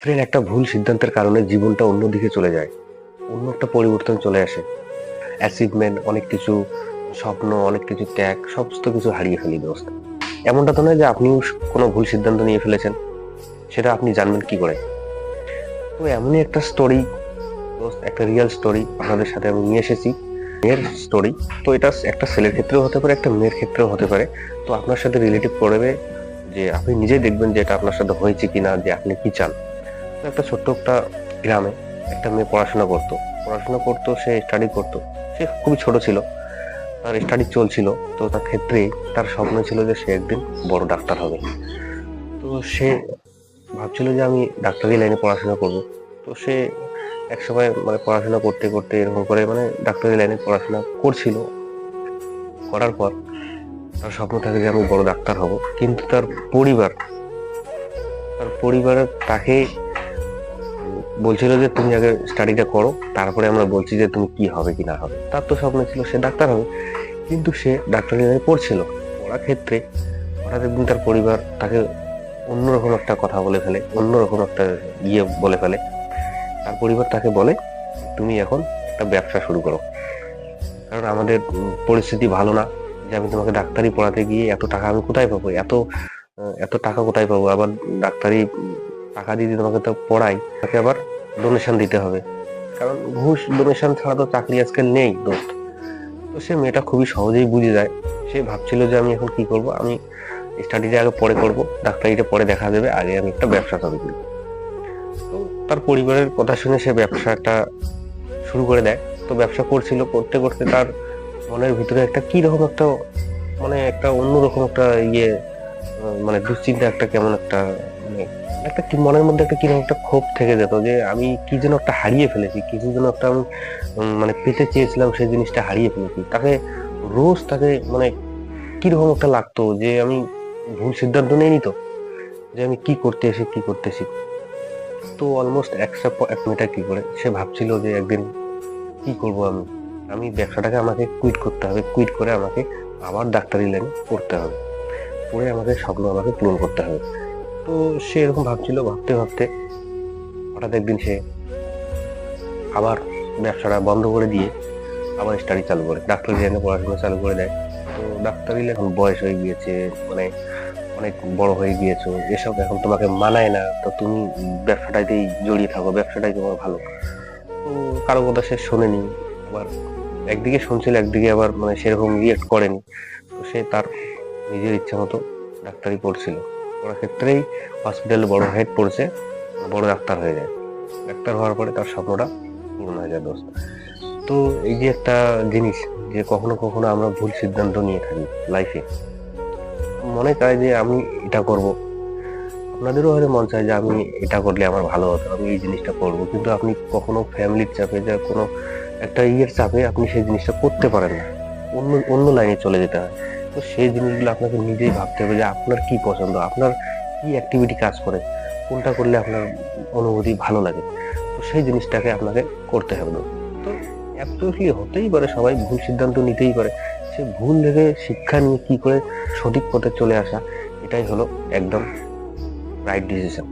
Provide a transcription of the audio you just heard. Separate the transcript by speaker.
Speaker 1: Friend, একটা ভুল সিদ্ধান্তের কারণে জীবনটা অন্যদিকে চলে যায়, অন্য একটা পরিবর্তন চলে আসে। অ্যাচিভমেন্ট, অনেক কিছু, স্বপ্ন, অনেক কিছু ত্যাগ, সমস্ত কিছু হারিয়ে ফেলি দোস্ত। এমনটা তো নয় যে আপনিও কোনো ভুল সিদ্ধান্ত নিয়ে ফেলেছেন, সেটা আপনি জানবেন কি করে? তো এমনই একটা স্টোরি দোস্ত, একটা রিয়েল স্টোরি আপনাদের সাথে আমি নিয়ে এসেছি। মেয়ের স্টোরি। তো এটা একটা ছেলের ক্ষেত্রেও হতে পারে, একটা মেয়ের ক্ষেত্রেও হতে পারে। তো আপনার সাথে রিলেটিভ করবে, যে আপনি নিজেই দেখবেন যে এটা আপনার সাথে হয়েছে কিনা, যে আপনি কি চান। তো একটা ছোট্ট একটা গ্রামে একটা মেয়ে পড়াশোনা করতো, সে স্টাডি করতো। সে খুবই ছোট ছিল, তার স্টাডি চলছিল। তো তার ক্ষেত্রে তার স্বপ্ন ছিল যে সে একদিন বড় ডাক্তার হবে। তো সে ভাবছিল যে আমি ডাক্তারি লাইনে পড়াশোনা করব। তো সে একসময় মানে পড়াশোনা করতে করতে এরকম করে মানে ডাক্তারি লাইনে পড়াশোনা করছিল। করার পর তার স্বপ্ন থাকে যে আমি বড় ডাক্তার হব। কিন্তু পরিবার তার পরিবারের তাকে বলছিল যে তুমি আগে স্টাডিটা করো, তারপরে আমরা বলছি যে তুমি কি হবে কি না হবে। তার তো স্বপ্ন ছিল সে ডাক্তার হবে, কিন্তু সে ডাক্তারি লাইনে পড়ছিল। পড়ার ক্ষেত্রে হঠাৎ একদিন তার পরিবার তাকে অন্যরকম একটা কথা বলে ফেলে, অন্যরকম একটা বলে ফেলে। তার পরিবার তাকে বলে তুমি এখন একটা ব্যবসা শুরু করো, কারণ আমাদের পরিস্থিতি ভালো না, যে আমি তোমাকে ডাক্তারি পড়াতে গিয়ে এত টাকা আমি কোথায় পাবো, এত টাকা কোথায় পাবো? আবার ডাক্তারি টাকা দিয়ে যদি তোমাকে তো পড়াই, তাকে আবার ডোনেশন দিতে হবে, কারণ ঘুষ ডোনেশন ছাড়া তো চাকরি আজকাল নেই দোস্ত। তো সে মেয়েটা খুবই সহজেই বুঝে যায়। সে ভাবছিল যে আমি এখন কি করব, আমি স্টাডিটা আগে পরে করব, ডাক্তারিটা পরে দেখা যাবে, আগে আমি একটা ব্যবসা চালু করি। তো তার পরিবারের কথা শুনে সে ব্যবসাটা শুরু করে দেয়। তো ব্যবসা করতে করতে তার মনের ভিতরে একটা কি রকম একটা মানে একটা অন্যরকম একটা মানে দুশ্চিন্তা, একটা কেমন একটা মানে একটা কি মনের মধ্যে একটা কিরকম একটা ক্ষোভ থেকে যেত, যে আমি কি যেন একটা হারিয়ে ফেলেছি, কিছু যেন একটা আমি মানে পেতে চেয়েছিলাম, সেই জিনিসটা হারিয়ে ফেলেছি। তাকে মানে কিরকম একটা লাগতো যে আমি ভুল সিদ্ধান্ত নিইনি তো, যে আমি কি করতেছি। তো অলমোস্ট এক মেয়েটা কি করে সে ভাবছিল যে একদিন কি করব আমি, ব্যবসাটাকে আমাকে কুইট করতে হবে, কুইট করে আমাকে আবার ডাক্তারি লাইনে পড়তে হবে, পড়ে আমাকে স্বপ্ন আমাকে পূরণ করতে হবে। তো সে এরকম ভাবছিল, ভাবতে ভাবতে হঠাৎ একদিন সে আবার ব্যবসাটা বন্ধ করে দিয়ে আবার স্টাডি চালু করে, ডাক্তারি লাইনে পড়াশোনা চালু করে দেয়। তো ডাক্তারি লাইনে এখন বয়স হয়ে গিয়েছে, মানে অনেক বড় হয়ে গিয়েছো, এসব এখন তোমাকে মানায় না, তো তুমি ব্যবসাটাতেই জড়িয়ে থাকো, ব্যবসাটাই তোমার ভালো। তো কারো কথা সে শোনেনি। আবার একদিকে শুনছিল, একদিকে আবার মানে সেরকম রিয়েক্ট করেনি। তো সে তার নিজের ইচ্ছা মতো ডাক্তারি পড়ছিল। পড়ার ক্ষেত্রেই হসপিটালে বড় হেড পড়ছে, বড় ডাক্তার হয়ে যায়। ডাক্তার হওয়ার পরে তার স্বপ্নটা পূরণ হয়ে যায় দোস্ত। তো এই যে একটা জিনিস, যে কখনো কখনো আমরা ভুল সিদ্ধান্ত নিয়ে থাকি লাইফে, মনে চায় যে আমি এটা করব, আপনাদেরও হয়তো মন চায় যে আমি এটা করলে আমার ভালো হতো, আমি এই জিনিসটা করব, কিন্তু আপনি কখনো ফ্যামিলির চাপে, যা কোনো একটা চাপে আপনি সেই জিনিসটা করতে পারেন না, অন্য অন্য লাইনে চলে যেতে হয়। তো সেই জিনিসগুলো আপনাকে নিজেই ভাবতে হবে যে আপনার কি পছন্দ, আপনার কি অ্যাক্টিভিটি কাজ করে, কোনটা করলে আপনার অনুভূতি ভালো লাগে। তো সেই জিনিসটাকে আপনাকে করতে হবে না। তো অ্যাবসলিউটলি হতেই পারে, সবাই ভুল সিদ্ধান্ত নিতেই পারে। সে ভুল থেকে শিক্ষা নিয়ে কি করে সঠিক পথে চলে আসা, এটাই হলো একদম রাইট ডিসিশন।